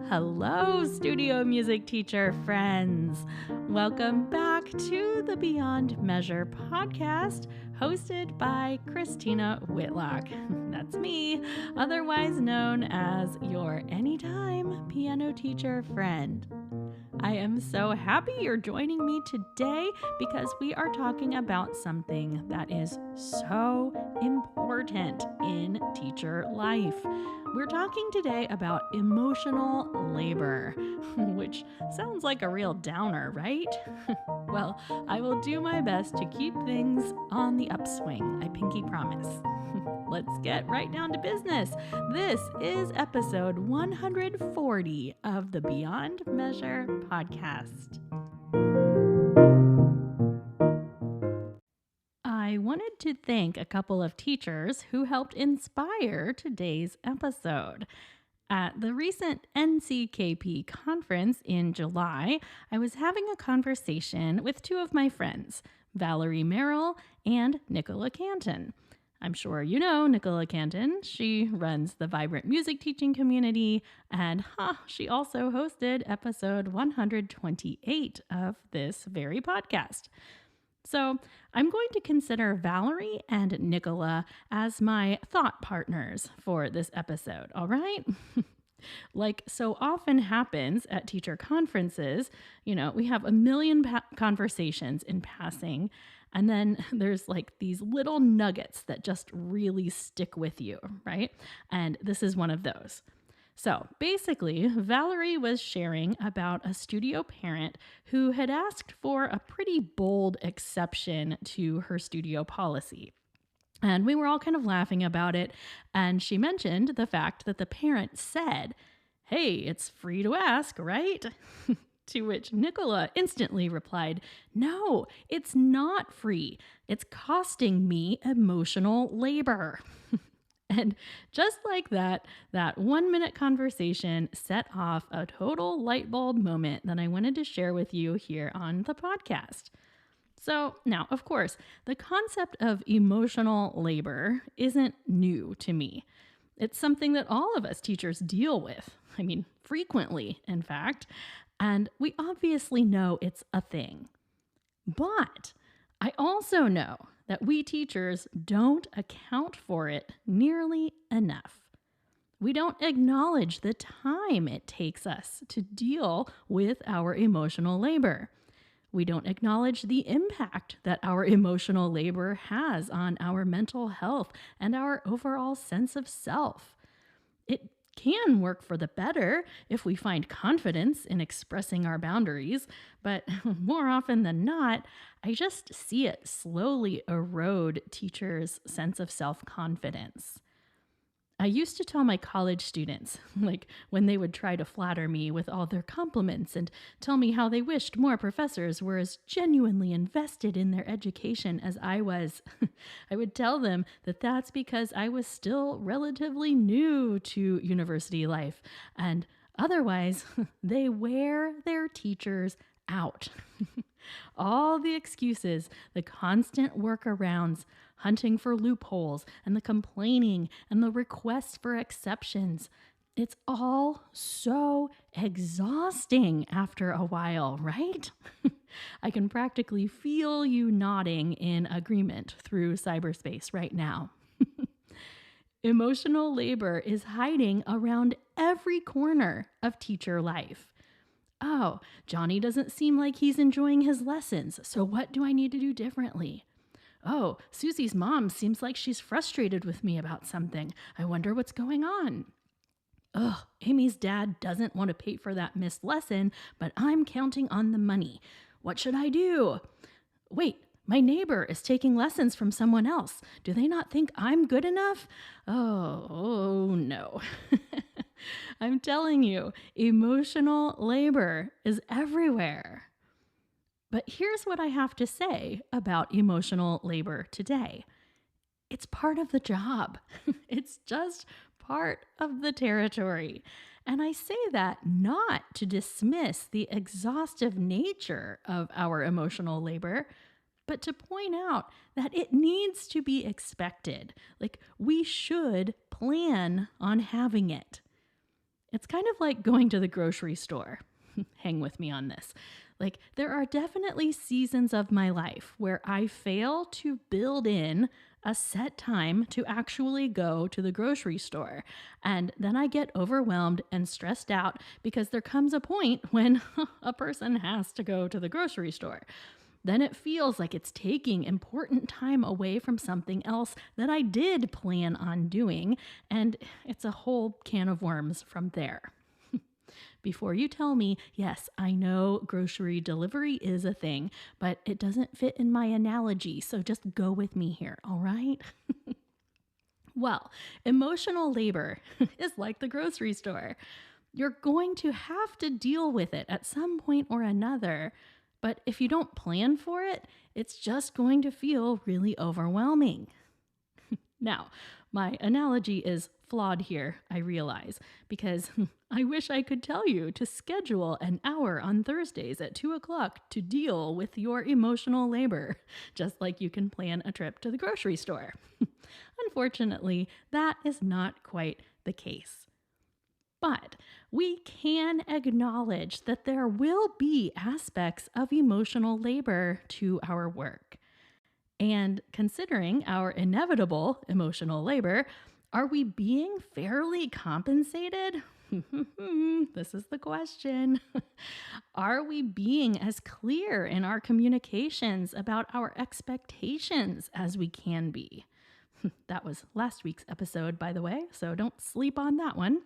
Hello, studio music teacher friends. Welcome back to the Beyond Measure podcast, hosted by Christina Whitlock. That's me, otherwise known as your anytime piano teacher friend. I am so happy you're joining me today because we are talking about something that is so important in teacher life. We're talking today about emotional labor, which sounds like a real downer, right? Well, I will do my best to keep things on the upswing, I pinky promise. Let's get right down to business. This is episode 140 of the Beyond Measure podcast. I wanted to thank a couple of teachers who helped inspire today's episode. At the recent NCKP conference in July, I was having a conversation with two of my friends, Valerie Merrill and Nicola Canton. I'm sure you know Nicola Canton. She runs the Vibrant Music Teaching Community, and she also hosted episode 128 of this very podcast. So I'm going to consider Valerie and Nicola as my thought partners for this episode, all right? Like so often happens at teacher conferences, we have a million conversations in passing, and then there's like these little nuggets that just really stick with you, right? And this is one of those. So basically, Valerie was sharing about a studio parent who had asked for a pretty bold exception to her studio policy. And we were all kind of laughing about it. And she mentioned the fact that the parent said, "Hey, it's free to ask, right?" To which Nicola instantly replied, "No, it's not free. It's costing me emotional labor." And just like that 1 minute conversation set off a total light bulb moment that I wanted to share with you here on the podcast. So now, of course, the concept of emotional labor isn't new to me. It's something that all of us teachers deal with. Frequently, in fact. And we obviously know it's a thing. But I also know that we teachers don't account for it nearly enough. We don't acknowledge the time it takes us to deal with our emotional labor. We don't acknowledge the impact that our emotional labor has on our mental health and our overall sense of self. It can work for the better if we find confidence in expressing our boundaries, but more often than not, I just see it slowly erode teachers' sense of self-confidence. I used to tell my college students, like when they would try to flatter me with all their compliments and tell me how they wished more professors were as genuinely invested in their education as I was, I would tell them that that's because I was still relatively new to university life, and otherwise, they wear their teachers out. All the excuses, the constant workarounds, hunting for loopholes, and the complaining and the requests for exceptions. It's all so exhausting after a while, right? I can practically feel you nodding in agreement through cyberspace right now. Emotional labor is hiding around every corner of teacher life. Oh, Johnny doesn't seem like he's enjoying his lessons, so what do I need to do differently? Oh, Susie's mom seems like she's frustrated with me about something. I wonder what's going on. Ugh, Amy's dad doesn't want to pay for that missed lesson, but I'm counting on the money. What should I do? Wait, my neighbor is taking lessons from someone else. Do they not think I'm good enough? Oh no. I'm telling you, emotional labor is everywhere. But here's what I have to say about emotional labor today. It's part of the job. It's just part of the territory. And I say that not to dismiss the exhaustive nature of our emotional labor, but to point out that it needs to be expected. Like, we should plan on having it. It's kind of like going to the grocery store. Hang with me on this. Like, there are definitely seasons of my life where I fail to build in a set time to actually go to the grocery store. And then I get overwhelmed and stressed out because there comes a point when a person has to go to the grocery store. Then it feels like it's taking important time away from something else that I did plan on doing. And it's a whole can of worms from there. Before you tell me, yes, I know grocery delivery is a thing, but it doesn't fit in my analogy, so just go with me here, all right? Well, emotional labor is like the grocery store. You're going to have to deal with it at some point or another, but if you don't plan for it, it's just going to feel really overwhelming. Now, my analogy is flawed here, I realize, because I wish I could tell you to schedule an hour on Thursdays at 2 o'clock to deal with your emotional labor, just like you can plan a trip to the grocery store. Unfortunately, that is not quite the case. But we can acknowledge that there will be aspects of emotional labor to our work. And considering our inevitable emotional labor, are we being fairly compensated? This is the question. Are we being as clear in our communications about our expectations as we can be? That was last week's episode, by the way, so don't sleep on that one.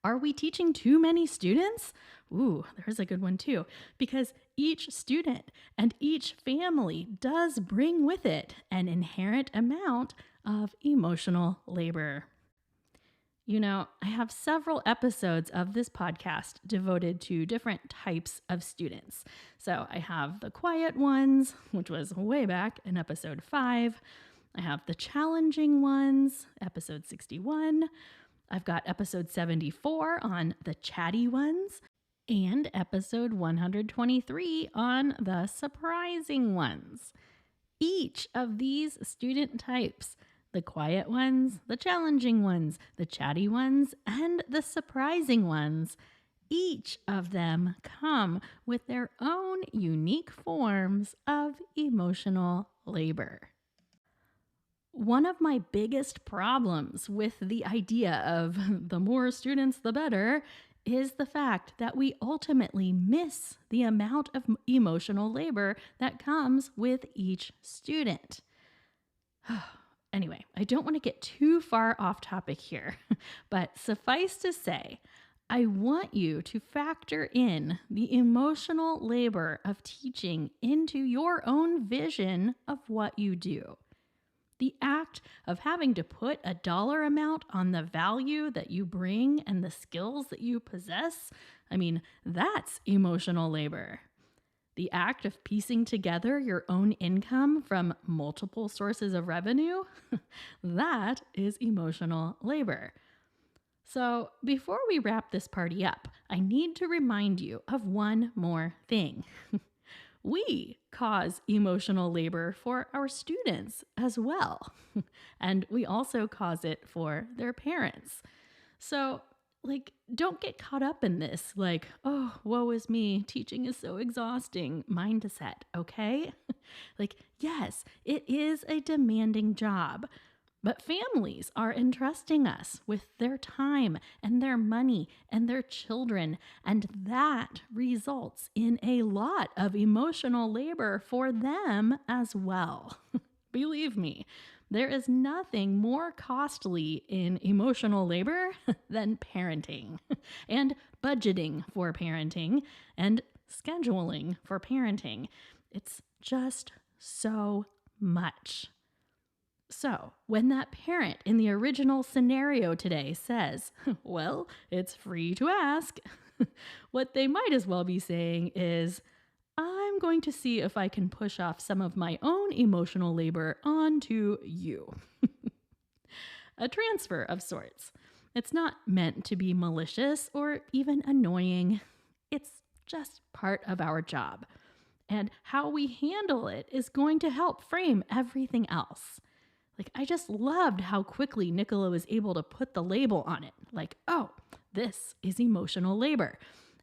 Are we teaching too many students? Ooh, there's a good one too, because each student and each family does bring with it an inherent amount of emotional labor. You know, I have several episodes of this podcast devoted to different types of students. So I have the quiet ones, which was way back in episode 5. I have the challenging ones, episode 61. I've got episode 74 on the chatty ones and episode 123 on the surprising ones. Each of these student types, the quiet ones, the challenging ones, the chatty ones, and the surprising ones, each of them come with their own unique forms of emotional labor. One of my biggest problems with the idea of the more students, the better, is the fact that we ultimately miss the amount of emotional labor that comes with each student. Anyway, I don't want to get too far off topic here, but suffice to say, I want you to factor in the emotional labor of teaching into your own vision of what you do. The act of having to put a dollar amount on the value that you bring and the skills that you possess, that's emotional labor. The act of piecing together your own income from multiple sources of revenue, that is emotional labor. So before we wrap this party up, I need to remind you of one more thing. We cause emotional labor for our students as well. And we also cause it for their parents. So, don't get caught up in this, oh, woe is me, teaching is so exhausting mindset, okay? Yes, it is a demanding job. But families are entrusting us with their time and their money and their children, and that results in a lot of emotional labor for them as well. Believe me, there is nothing more costly in emotional labor than parenting and budgeting for parenting and scheduling for parenting. It's just so much. So, when that parent in the original scenario today says, well, it's free to ask, what they might as well be saying is, I'm going to see if I can push off some of my own emotional labor onto you. A transfer of sorts. It's not meant to be malicious or even annoying. It's just part of our job. And how we handle it is going to help frame everything else. I just loved how quickly Nicola was able to put the label on it. Oh, This is emotional labor.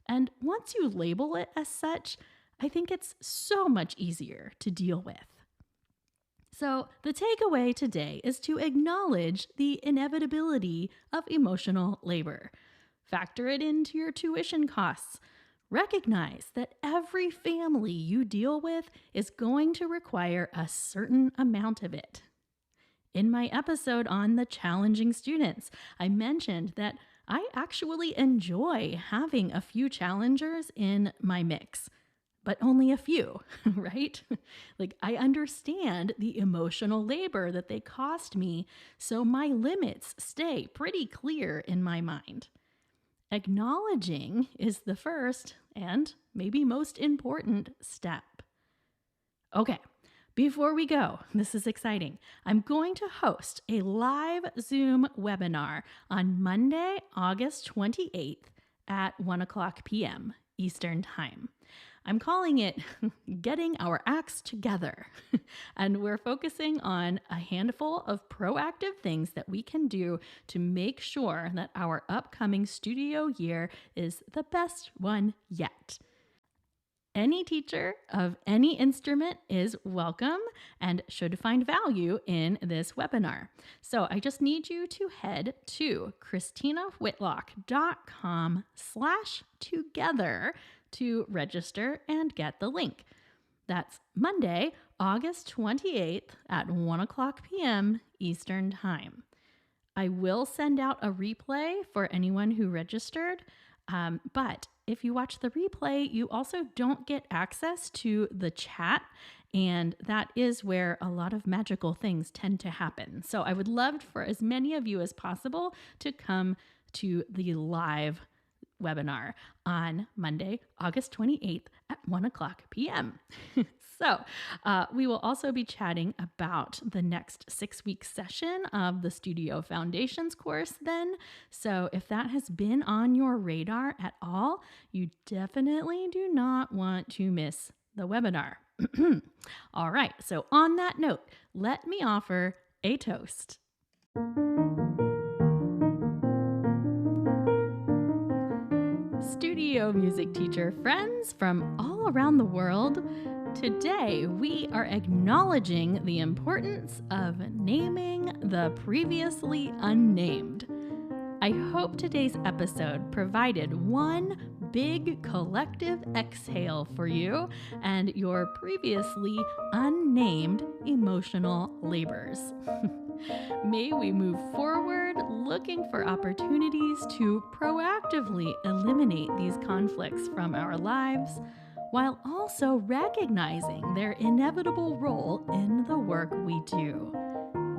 And once you label it as such, I think it's so much easier to deal with. So, the takeaway today is to acknowledge the inevitability of emotional labor. Factor it into your tuition costs. Recognize that every family you deal with is going to require a certain amount of it. In my episode on the challenging students, I mentioned that I actually enjoy having a few challengers in my mix. But only a few, right? Like, I understand the emotional labor that they cost me, so my limits stay pretty clear in my mind. Acknowledging is the first and maybe most important step. Okay, before we go, this is exciting. I'm going to host a live Zoom webinar on Monday, August 28th at 1:00 p.m. Eastern Time. I'm calling it Getting Our Acts Together. And we're focusing on a handful of proactive things that we can do to make sure that our upcoming studio year is the best one yet. Any teacher of any instrument is welcome and should find value in this webinar. So I just need you to head to christinawhitlock.com/together to register and get the link. That's Monday, August 28th at 1:00 p.m. Eastern Time. I will send out a replay for anyone who registered, but if you watch the replay, you also don't get access to the chat, and that is where a lot of magical things tend to happen. So I would love for as many of you as possible to come to the live webinar on Monday, August 28th at 1:00 p.m. So we will also be chatting about the next 6-week session of the Studio Foundations course then. So if that has been on your radar at all, you definitely do not want to miss the webinar. All right, so on that note, let me offer a toast. Studio music teacher friends from all around the world, today we are acknowledging the importance of naming the previously unnamed. I hope today's episode provided one big collective exhale for you and your previously unnamed emotional labors. May we move forward looking for opportunities to proactively eliminate these conflicts from our lives, while also recognizing their inevitable role in the work we do.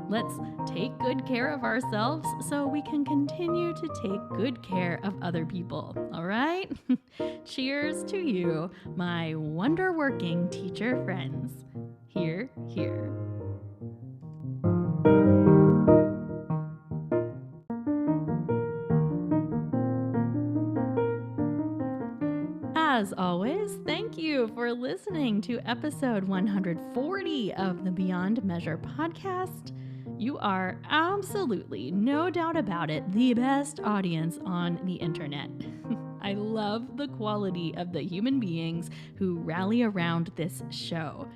Let's take good care of ourselves so we can continue to take good care of other people, all right? Cheers to you, my wonder-working teacher friends. Hear, hear. As always, thank you for listening to episode 140 of the Beyond Measure podcast. You are absolutely, no doubt about it, the best audience on the internet. I love the quality of the human beings who rally around this show.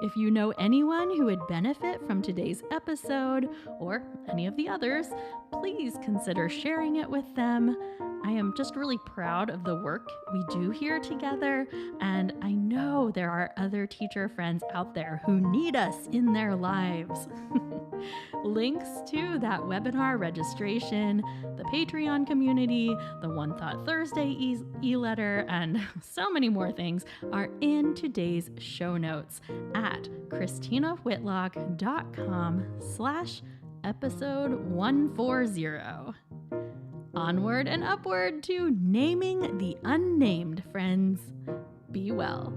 If you know anyone who would benefit from today's episode or any of the others, please consider sharing it with them. I am just really proud of the work we do here together, and I know there are other teacher friends out there who need us in their lives. Links to that webinar registration, the Patreon community, the One Thought Thursday e-letter, and so many more things are in today's show notes at christinawhitlock.com/episode 140. Onward and upward to naming the unnamed, friends. Be well.